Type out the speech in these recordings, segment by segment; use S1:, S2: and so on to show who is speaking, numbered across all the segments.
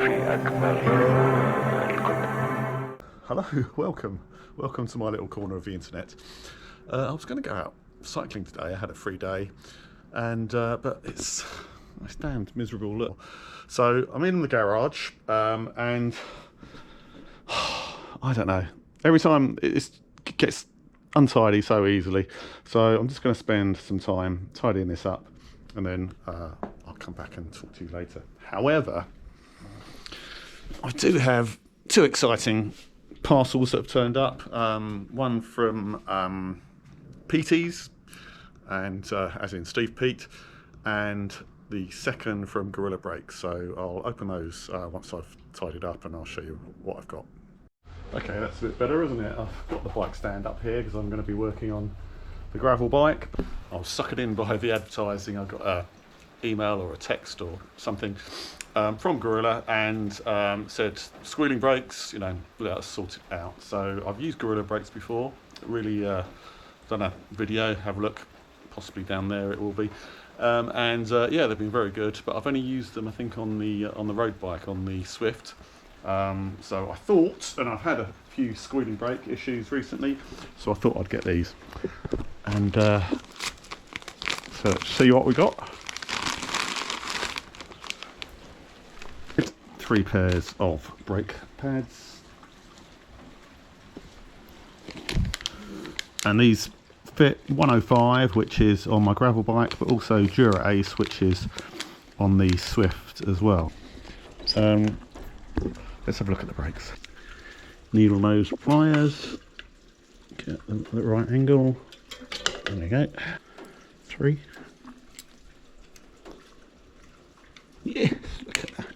S1: Hello, welcome to my little corner of the internet. I was going to go out cycling today. I had a free day, and but it's damned miserable. Look, so I'm in the garage, and I don't know. Every time it gets untidy so easily, so I'm just going to spend some time tidying this up, and then I'll come back and talk to you later. However, I do have two exciting parcels that have turned up. One from Peaty's, and as in Steve Pete, and the second from Gorilla Brakes. So I'll open those once I've tidied up, and I'll show you what I've got. Okay, that's a bit better, isn't it? I've got the bike stand up here because I'm going to be working on the gravel bike. I was suckered in by the advertising. I got a email or a text or something from Gorilla, and said squealing brakes, you know, let us sort it out. So I've used Gorilla Brakes before. Really done a video, have a look, possibly down there it will be. Yeah, they've been very good, but I've only used them I think on the road bike, on the Swift. So I thought, and I've had a few squealing brake issues recently, so I thought I'd get these and so let's see what we got. It's 3 pairs of brake pads, and these fit 105, which is on my gravel bike, but also Dura Ace, which is on the Swift as well. Let's have a look at the brakes. Needle nose pliers, get them at the right angle. There we go. 3. Yes, look at that.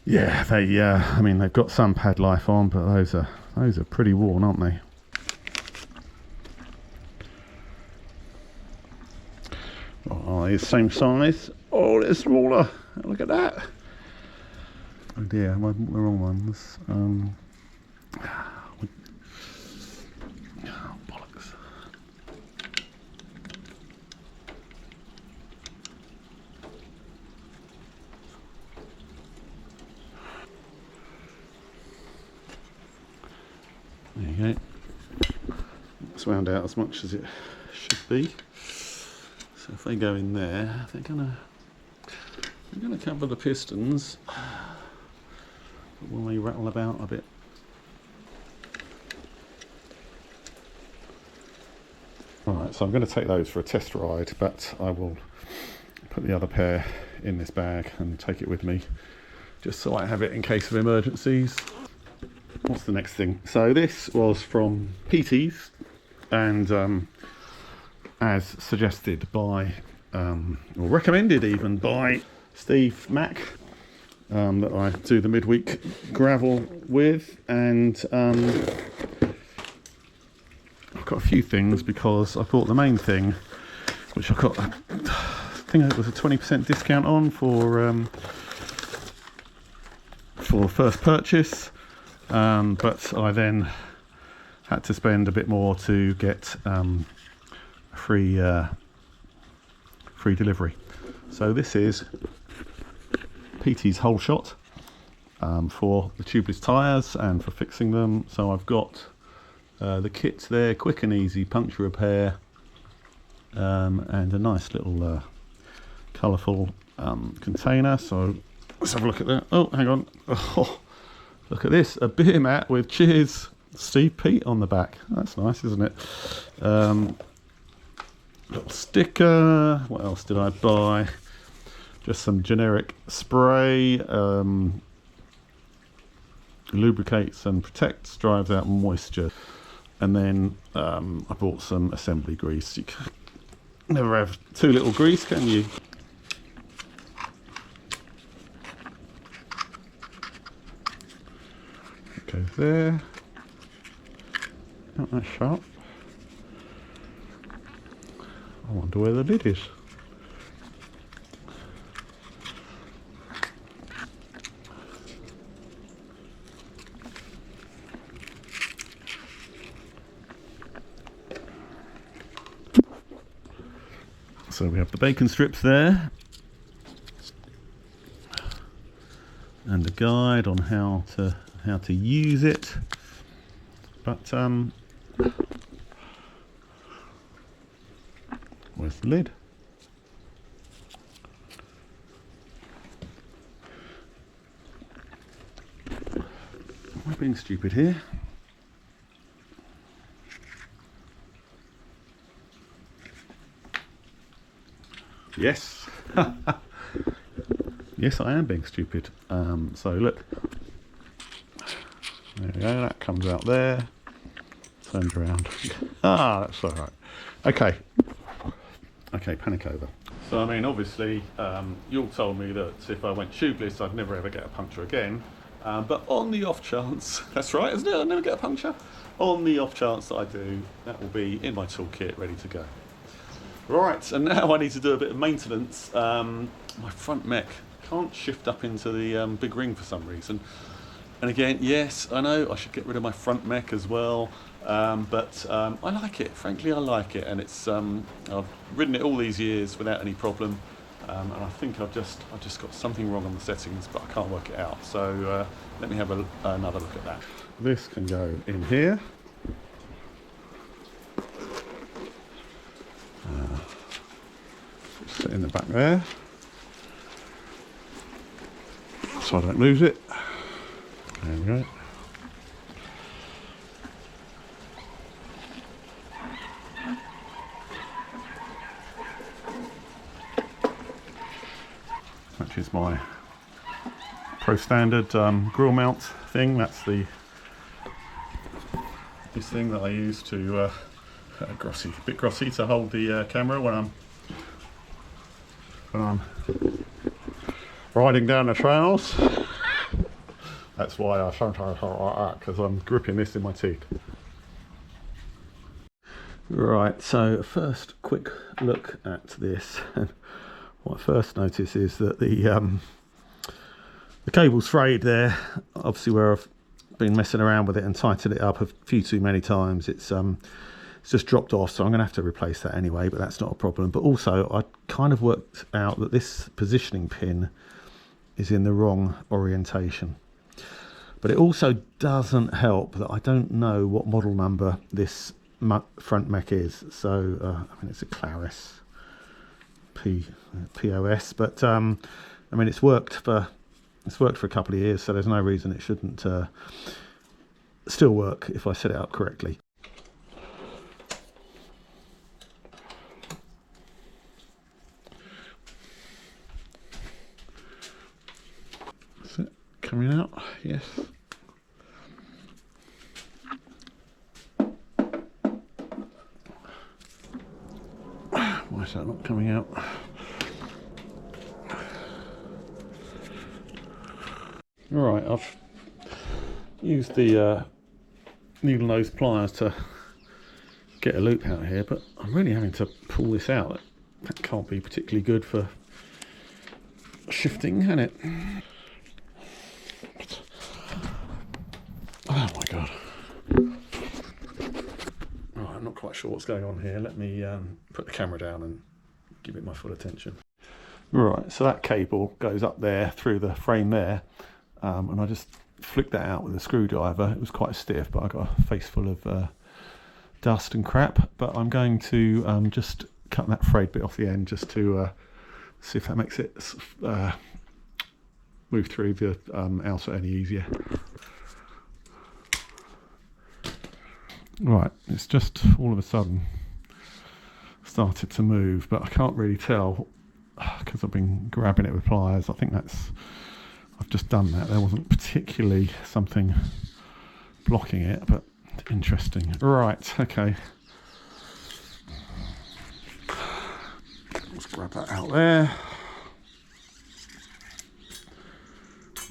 S1: Yeah, they. I mean, they've got some pad life on, but those are pretty worn, aren't they? Oh, they're the same size. Oh, they're smaller. Look at that. Oh dear, the wrong ones. Oh, bollocks. There you go. It's wound out as much as it should be. So if they go in there, they're gonna cover the pistons. But will they rattle about a bit? Alright, so I'm going to take those for a test ride, but I will put the other pair in this bag and take it with me, just so I have it in case of emergencies. What's the next thing? So this was from Peaty's, and as suggested by, or recommended even by Steve Mack, that I do the midweek gravel with, and I've got a few things because I thought the main thing, which I got, I think it was a 20% discount on for first purchase. But I then had to spend a bit more to get free delivery. So this is Peaty's Holeshot for the tubeless tyres and for fixing them. So I've got the kit there, quick and easy puncture repair, and a nice little colourful container. So let's have a look at that. Oh, hang on. Oh, look at this, a beer mat with cheers Steve Pete on the back. That's nice, isn't it? Little sticker. What else did I buy? Just some generic spray. Lubricates and protects, drives out moisture. And then I bought some assembly grease. You can never have too little grease, can you? Goes there. Not that sharp. I wonder where the lid is. So we have the bacon strips there, and a guide on how to use it. But where's the lid? Am I being stupid here? Yes. Yes, I am being stupid. So look, there we go, that comes out there, turns around. Ah, that's all right. Okay, panic over. So I mean, obviously, you all told me that if I went tubeless, I'd never ever get a puncture again. But on the off chance, that's right, isn't it? I'll never get a puncture. On the off chance that I do, that will be in my toolkit, ready to go. Right, and now I need to do a bit of maintenance. My front mech can't shift up into the big ring for some reason. And again, yes, I know I should get rid of my front mech as well, but I like it. Frankly, I like it, and it's I've ridden it all these years without any problem, and I think I've just got something wrong on the settings, but I can't work it out. So let me have another look at that. This can go in here. Sit in the back there, so I don't lose it. There we go. Which is my Pro Standard grill mount thing. That's this thing that I use to a bit grossy to hold the camera when I'm riding down the trails. That's why I sometimes hold like that, because I'm gripping this in my teeth. Right, so first quick look at this. What I first notice is that the cable's frayed there. Obviously, where I've been messing around with it and tightened it up a few too many times, it's just dropped off, so I'm going to have to replace that anyway, but that's not a problem. But also, I kind of worked out that this positioning pin is in the wrong orientation. But it also doesn't help that I don't know what model number this front mech is. So, I mean, it's a Claris POS, but I mean, it's worked for a couple of years, so there's no reason it shouldn't still work if I set it up correctly. Is it coming out? Yes. Why is that not coming out? Alright, I've used the needle nose pliers to get a loop out here, but I'm really having to pull this out. That can't be particularly good for shifting, can it? Oh my god. Right, I'm not quite sure what's going on here. Let me put the camera down and give it my full attention. Right, so that cable goes up there through the frame there, and I just flicked that out with a screwdriver. It was quite stiff, but I got a face full of dust and crap. But I'm going to just cut that frayed bit off the end just to see if that makes it move through the outer any easier. Right, it's just all of a sudden started to move, but I can't really tell because I've been grabbing it with pliers. I think I've just done that. There wasn't particularly something blocking it, but interesting. Right, okay. Let's grab that out there.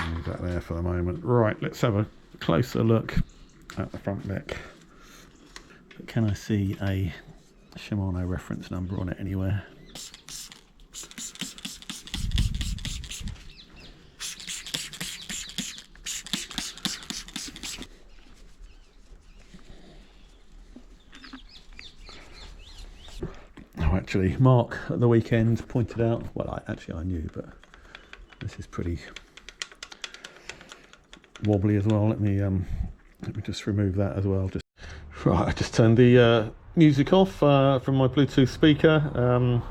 S1: Leave that there for the moment. Right, let's have a closer look at the front mech. Can I see a Shimano reference number on it anywhere? actually. Mark at the weekend pointed out, well, I knew, but this is pretty wobbly as well. Let me just remove that as well. Right, I just turned the music off from my Bluetooth speaker.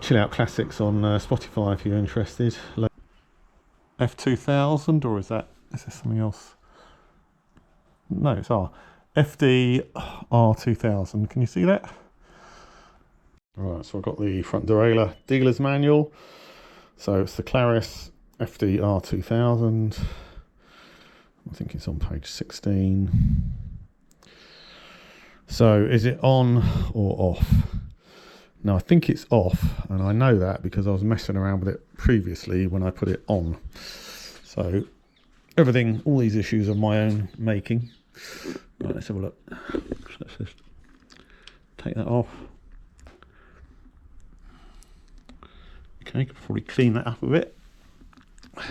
S1: Chill out classics on Spotify if you're interested. F2000, or is there something else? No, it's FD R2000. Can you see that? Right, so I've got the front derailleur dealer's manual. So it's the Claris FD R2000. I think it's on page 16. So is it on or off? Now I think it's off, and I know that because I was messing around with it previously when I put it on. So everything, all these issues are my own making. Right, let's have a look. Let's just take that off. Okay, could probably clean that up a bit. And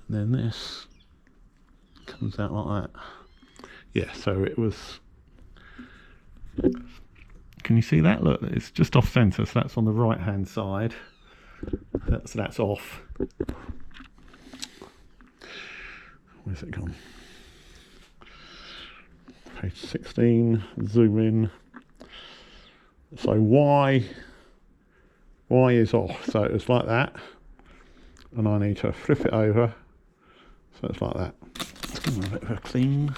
S1: then this comes out like that. Yeah, so it was. Can you see that? Look, it's just off centre, so that's on the right hand side. So that's off. Where's it gone? Page 16, zoom in. So Y is off, so it's like that. And I need to flip it over, so it's like that. Let's give it a bit of a clean.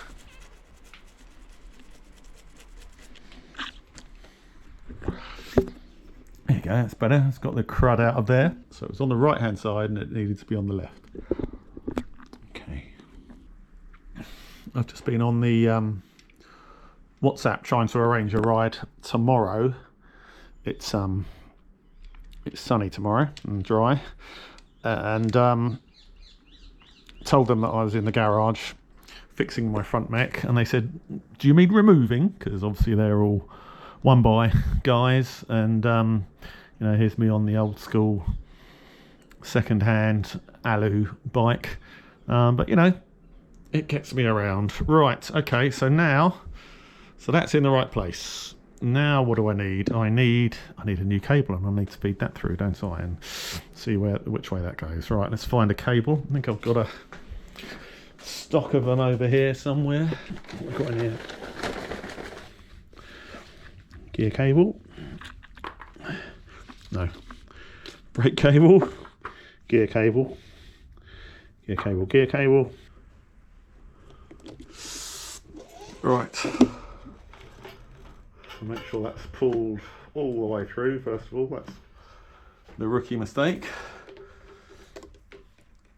S1: There you go, that's better. It's got the crud out of there. So it's on the right hand side and it needed to be on the left. Okay. I've just been on the WhatsApp trying to arrange a ride tomorrow. It's sunny tomorrow and dry. And told them that I was in the garage fixing my front mech, and they said, do you mean removing? Because obviously they're all one by guys, and you know, here's me on the old school second hand alu bike, but you know, it gets me around. Right, okay, so that's in the right place. Now what do I need? I need a new cable, and I need to feed that through, don't I, and see which way that goes. Right, let's find a cable. I think I've got a stock of them over here somewhere. What have I got in here? Gear cable. No. Brake cable. Gear cable. Gear cable. Gear cable. Right. So make sure that's pulled all the way through, first of all. That's the rookie mistake.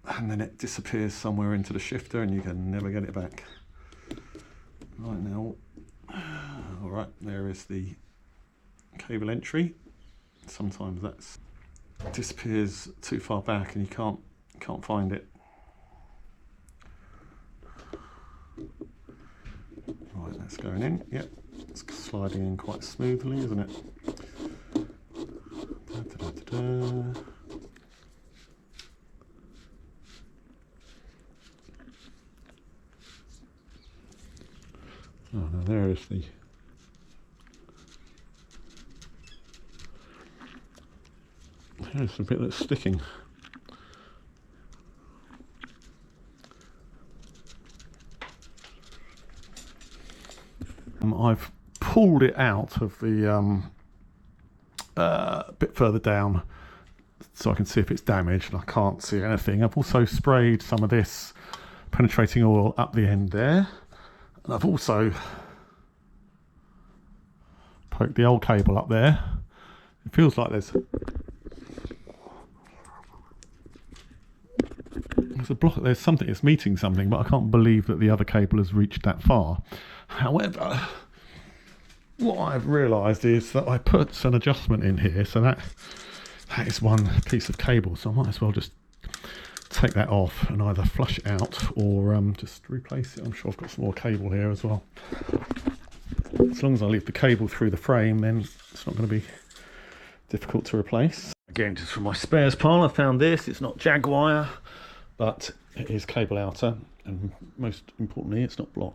S1: And then it disappears somewhere into the shifter and you can never get it back. Right, now, all right, there is the cable entry. Sometimes that disappears too far back and you can't find it. Right, that's going in. Yep, it's sliding in quite smoothly, isn't it? Da-da-da-da-da. Oh, now there is there's the bit that's sticking. I've pulled it out of the bit further down so I can see if it's damaged, and I can't see anything. I've also sprayed some of this penetrating oil up the end there, and I've also poked the old cable up there. It feels like there's a block, there's something, it's meeting something, but I can't believe that the other cable has reached that far. However, what I've realised is that I put an adjustment in here, so that is one piece of cable, so I might as well just take that off and either flush it out or just replace it. I'm sure I've got some more cable here as well. As long as I leave the cable through the frame, then it's not going to be difficult to replace. Again, just from my spares pile, I found this. It's not Jaguar, but it is cable outer, and most importantly, it's not block.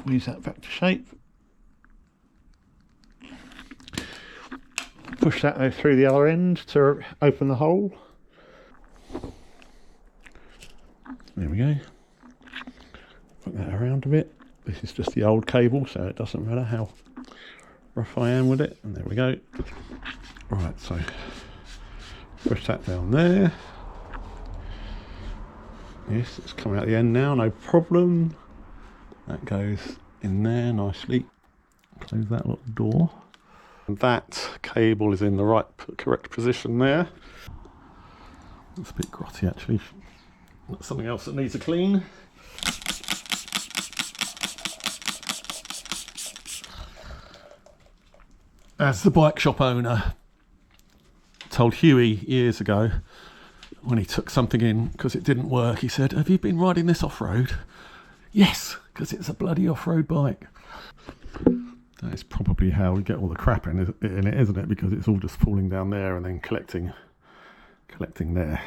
S1: Squeeze that back to shape. Push that through the other end to open the hole. There we go. Put that around a bit. This is just the old cable, so it doesn't matter how rough I am with it. And there we go. Right, so push that down there. Yes, it's coming out the end now, no problem. That goes in there nicely. Close that little door. And that cable is in the correct position there. It's a bit grotty actually. That's something else that needs a clean. As the bike shop owner told Huey years ago, when he took something in because it didn't work, he said, "Have you been riding this off-road?" "Yes, because it's a bloody off-road bike." That is probably how we get all the crap in it, isn't it? Because it's all just falling down there and then collecting there.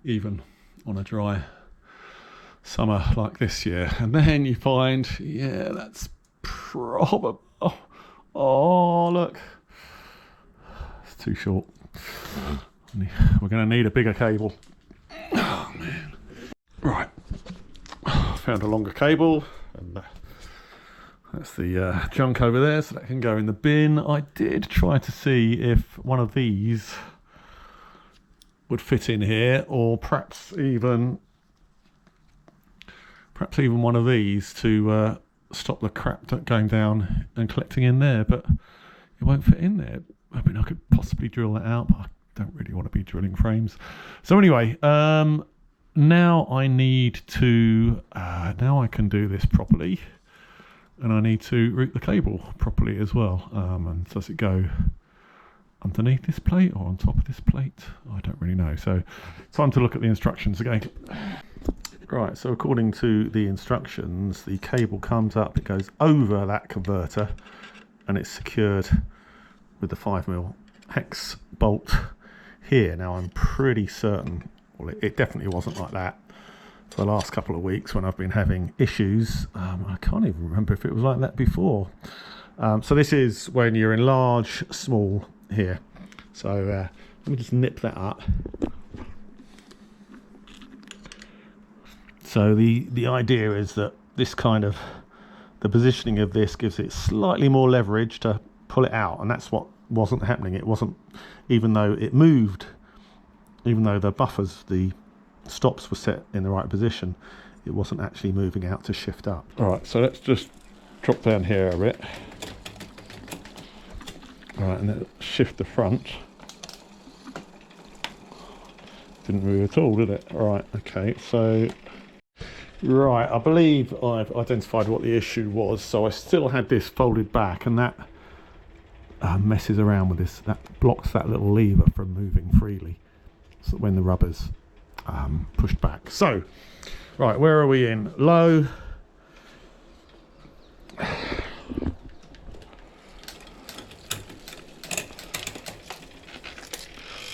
S1: Even on a dry summer like this year. And then you find, yeah, that's probably... Oh, look. It's too short. We're going to need a bigger cable. Oh, man. Right. Found a longer cable. And that's the junk over there, so that can go in the bin. I did try to see if one of these would fit in here, or perhaps even one of these to stop the crap going down and collecting in there, but it won't fit in there. I mean, I could possibly drill that out, but I don't really want to be drilling frames. So anyway, now I need to now I can do this properly, and I need to route the cable properly as well. And does it go underneath this plate or on top of this plate? I don't really know. So time to look at the instructions again. Right, so according to the instructions, the cable comes up, it goes over that converter, and it's secured with the 5mm hex bolt here. Now I'm pretty certain, well, it definitely wasn't like that for the last couple of weeks when I've been having issues. I can't even remember if it was like that before. So this is when you're in large, small here. So let me just nip that up. So the idea is that this kind of, the positioning of this gives it slightly more leverage to pull it out, and that's what wasn't happening. It wasn't, even though it moved, even though the buffers, the stops were set in the right position, it wasn't actually moving out to shift up. All right, so let's just drop down here a bit. All right, and then shift the front. Didn't move at all, did it? All right, okay, so right, I believe I've identified what the issue was. So I still had this folded back, and that messes around with this. That blocks that little lever from moving freely, so when the rubber's pushed back. So, right, where are we in? Low.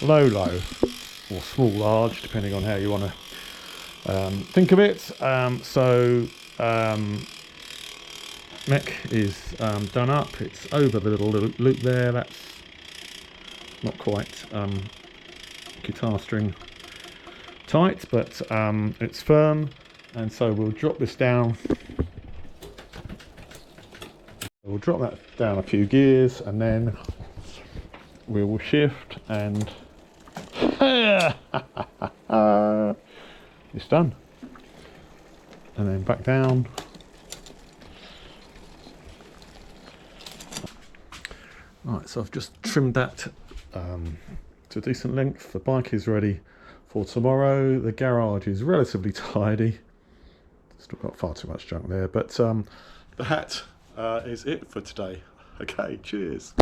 S1: Low, or small, large, depending on how you want to think of it. Mech is done up. It's over the little loop there. That's not quite guitar string tight, but it's firm, and so we'll drop this down. We'll drop that down a few gears, and then we will shift, and it's done. And then back down. Right, so I've just trimmed that to a decent length. The bike is ready for tomorrow. The garage is relatively tidy. Still got far too much junk there, but that is it for today. Okay, cheers.